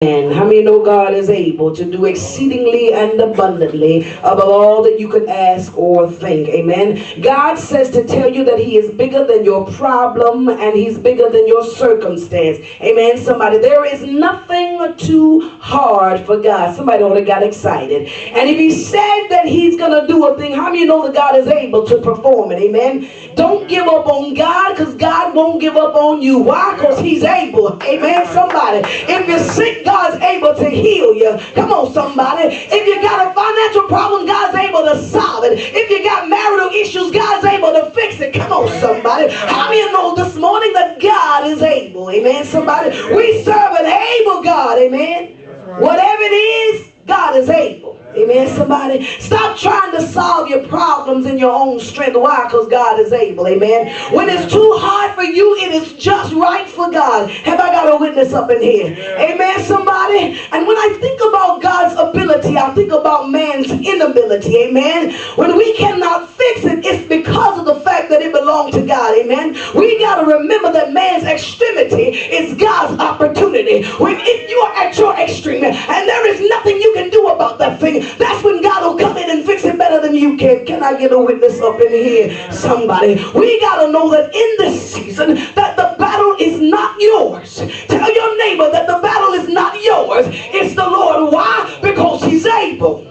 And how many know God is able to do exceedingly and abundantly above all that you could ask or think? Amen. God says to tell you that He is bigger than your problem and He's bigger than your circumstance. Amen. Somebody, there is nothing too hard for God. Somebody ought to got excited. And if He said that He's going to do a thing, how many know that God is able to perform it? Amen. Don't give up on God, because God won't give up on you. Why? Because He's able. Amen. Somebody, if you're sick, God's able to heal you. Come on, somebody. If you got a financial problem, God's able to solve it. If you got marital issues, God's able to fix it. Come on, somebody. How many know this morning that God is able? Amen, somebody. We serve an able God. Amen. Whatever it is, God is able. Amen, somebody. Stop trying to solve your problems in your own strength. Why? Because God is able. Amen. When it's too hard for you, it is just right for God. Have I got a witness up in here? Amen, somebody. And when I think about God's ability, I think about man's inability. Amen. When we cannot fix it, it's because of the fact that it belongs to God. Amen. We got to remember that man's extremity is God's opportunity. If you are at your extreme and there is nothing you can do about that thing, that's when God will come in and fix it better than you can. Can I get a witness up in here? Somebody. We got to know that in this season that the battle is not yours. Tell your neighbor that the battle is not yours. It's the Lord. Why? Because He's able.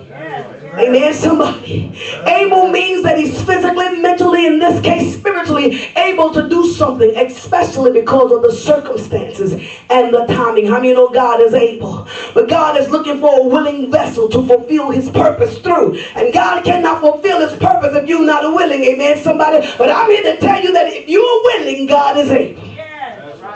Amen, somebody. Able means that He's physically, mentally, in this case spiritually, able to do something, especially because of the circumstances and the timing. How many know God is able? But God is looking for a willing vessel to fulfill His purpose through. And God cannot fulfill His purpose if you're not willing. Amen, somebody. But I'm here to tell you that if you're willing, God is able.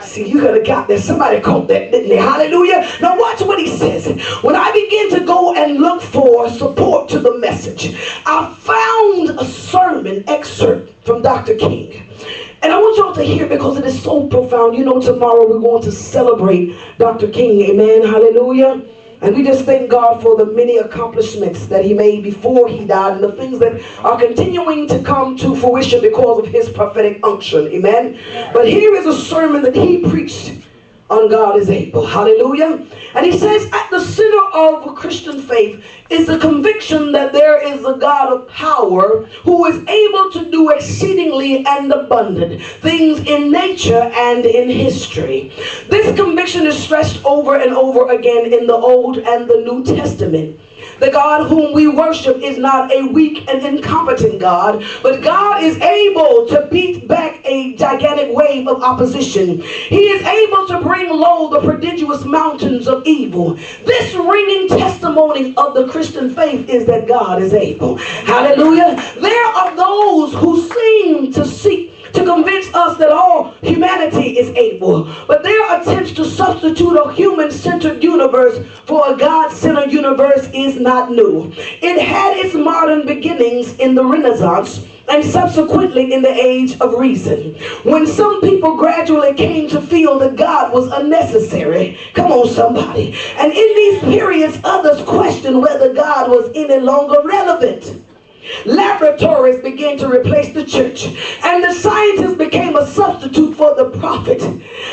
See, you could have got that. Somebody caught that, didn't they? Hallelujah. Now watch what he says. When I begin to go and look for support to the message, I found a sermon excerpt from Dr. King. And I want y'all to hear, because it is so profound. You know, tomorrow we're going to celebrate Dr. King. Amen. Hallelujah. And we just thank God for the many accomplishments that He made before He died, and the things that are continuing to come to fruition because of His prophetic unction. Amen. But here is a sermon that he preached on God is able. Hallelujah. And he says, at the center of a Christian faith is the conviction that there is a God of power who is able to do exceedingly and abundant things in nature and in history. This conviction is stressed over and over again in the Old and the New Testament. The God whom we worship is not a weak and incompetent God, but God is able to beat back a gigantic wave of opposition. He is able to bring low the prodigious mountains of evil. This ringing testimony of the Christian faith is that God is able. Hallelujah. There are those who seem to seek to convince us that all humanity is able. But their attempts to substitute a human-centered universe for a God-centered universe is not new. It had its modern beginnings in the Renaissance and subsequently in the age of reason, when some people gradually came to feel that God was unnecessary. Come on, somebody. And in these periods, others questioned whether God was any longer relevant. Laboratories began to replace the church, and the scientist became a substitute for the prophet.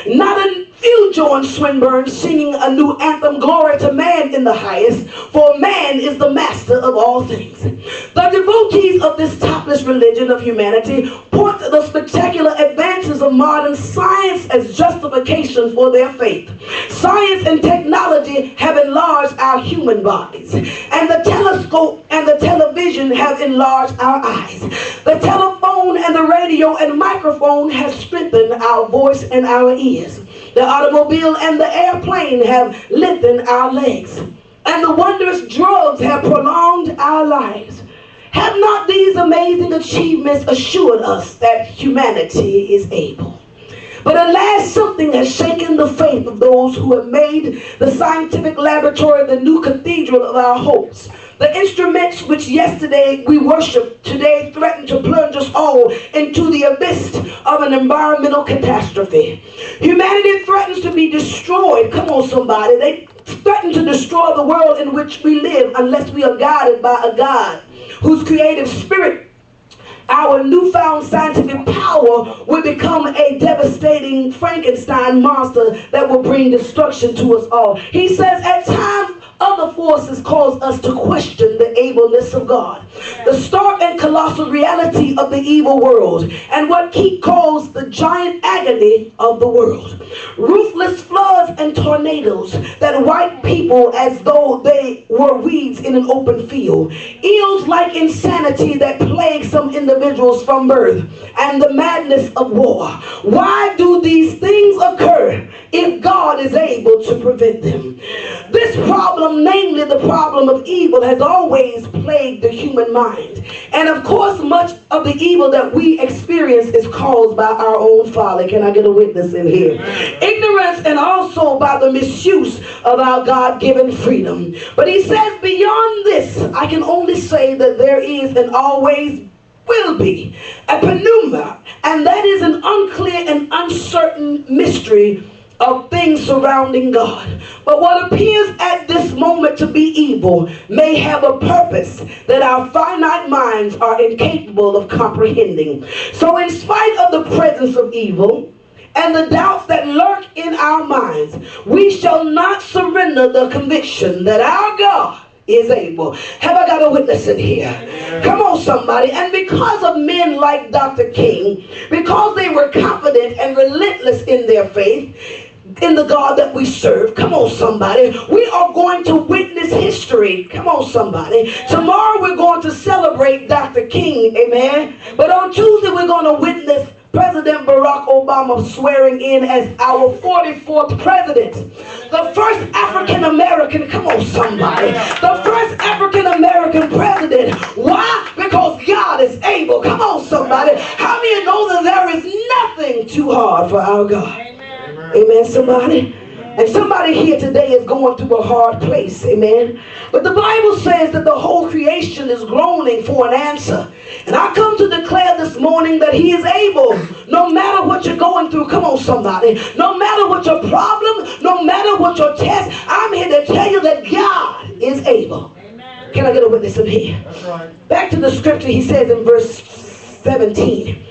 Not a few joined Swinburne singing a new anthem, glory to man in the highest, for man is the master of all things. The devotees of this topless religion of humanity point to the spectacular advances of modern science as justification for their faith. Science and technology have enlarged our human bodies, and the telescope and the television have enlarged our eyes. The telephone and the radio and microphone have strengthened our voice and our ears. The automobile and the airplane have lengthened our legs, and the wondrous drugs have prolonged our lives. Have not these amazing achievements assured us that humanity is able? But alas, something has shaken the faith of those who have made the scientific laboratory the new cathedral of our hopes. The instruments which yesterday we worshiped today threaten to plunge us all into the abyss of an environmental catastrophe. Humanity threatens to be destroyed. Come on, somebody. They threaten to destroy the world in which we live unless we are guided by a God whose creative spirit our newfound scientific power will become a devastating Frankenstein monster that will bring destruction to us all. He says at times other forces cause us to question the ableness of God, the stark and colossal reality of the evil world, and what keep calls the giant agony of the world. Ruthless floods and tornadoes that wipe people as though they were weeds in an open field. Ills like insanity that plague some individuals from birth, and the madness of war. Why do these things occur if God is able to prevent them? This problem, namely the problem of evil, has always plagued the human mind. And of course, much of the evil that we experience is caused by our own folly. Can I get a witness in here? Ignorance, and also by the misuse of our God-given freedom. But he says beyond this, I can only say that there is and always will be a pneuma, and that is an unclear and uncertain mystery of things surrounding God. But what appears at this moment to be evil may have a purpose that our finite minds are incapable of comprehending. So in spite of the presence of evil and the doubts that lurk in our minds, we shall not surrender the conviction that our God is able. Have I got a witness in here? Come on, somebody. And because of men like Dr. King, because they were confident and relentless in their faith, in the God that we serve, come on, somebody, we are going to witness history. Come on, somebody. Tomorrow we're going to celebrate Dr. King, amen. But on Tuesday we're going to witness President Barack Obama swearing in as our 44th president. The first African American, come on somebody, the first African American president. Why? Because God is able. Come on somebody. How many know that there is nothing too hard for our God? Amen, somebody. And somebody here today is going through a hard place, amen. But the Bible says that the whole creation is groaning for an answer. And I come to declare this morning that he is able, no matter what you're going through. Come on, somebody. No matter what your problem, no matter what your test, I'm here to tell you that God is able. Amen. Can I get a witness in here? That's right. Back to the scripture, he says in verse 17.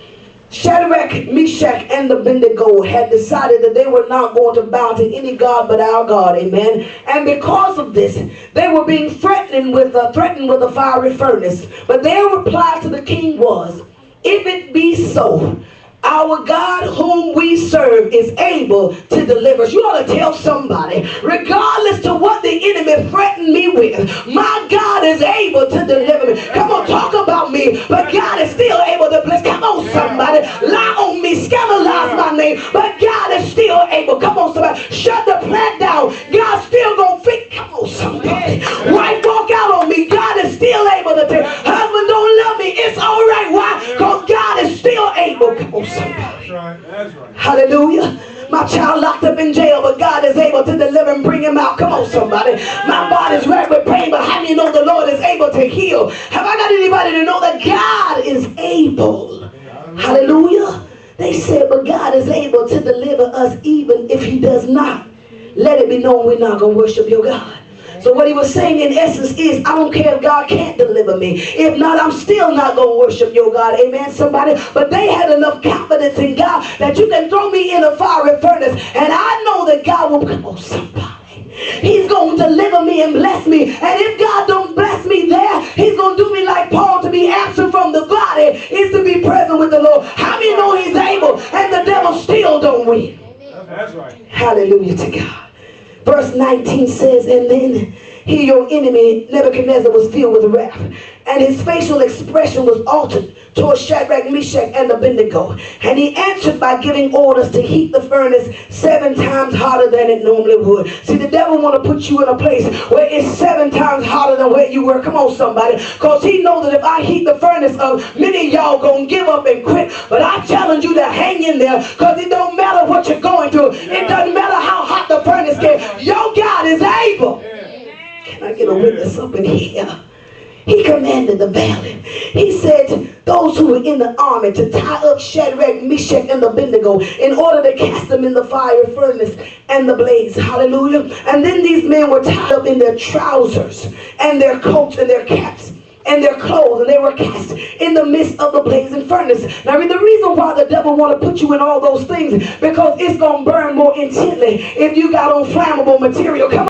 Shadrach, Meshach, and Abednego had decided that they were not going to bow to any God but our God, amen. And because of this, they were being threatened with a fiery furnace. But their reply to the king was, if it be so, our God whom we serve is able to deliver us. You ought to tell somebody, regardless to what the enemy threatened me with, my God is able to deliver me. Come on, talk about me, but God is still able to bless. Come on, somebody. Lie on me, scandalize my name, but God is still able. Come on, somebody. Shut the plant down. God's still going to fix. Come on, somebody. Wife walk out on me. God is still able to take. Husband don't love me. It's all right. Why? Because God is still able. Come on, somebody. That's right. That's right. Hallelujah. My child locked up in jail, but God is able to deliver and bring him out. Come on, somebody. My body's racked with pain, but how do you know the Lord is able to heal? Have I got anybody to know that God is able? Hallelujah. They said, but God is able to deliver us even if he does not. Let it be known we're not going to worship your God. So what he was saying in essence is, I don't care if God can't deliver me. If not, I'm still not going to worship your God. Amen, somebody. But they had enough confidence in God that you can throw me in a fiery furnace and I know that God will come on somebody. He's going to deliver me and bless me. And if God don't bless me there, he's going to do me like Paul. To be absent from the body is to be present with the Lord. How many know he's able and the devil still don't win? That's right. Hallelujah to God. Verse 19 says, and then he, your enemy, Nebuchadnezzar, was filled with wrath, and his facial expression was altered towards Shadrach, Meshach, and Abednego. And he answered by giving orders to heat the furnace 7 times hotter than it normally would. See, the devil want to put you in a place where it's 7 times hotter than where you were. Come on, somebody. Because he knows that if I heat the furnace up, many of y'all going to give up and quit. But I challenge you to hang in there, because it don't matter what you're going through. It doesn't matter how hot the furnace gets. Your God is able. Can I get a witness up in here? He commanded the valley. He said those who were in the army to tie up Shadrach, Meshach, and Abednego in order to cast them in the fire furnace and the blaze. Hallelujah. And then these men were tied up in their trousers and their coats and their caps. and their clothes, and they were cast in the midst of the blazing furnace. Now, the reason why the devil want to put you in all those things, because it's going to burn more intently if you got on flammable material. Come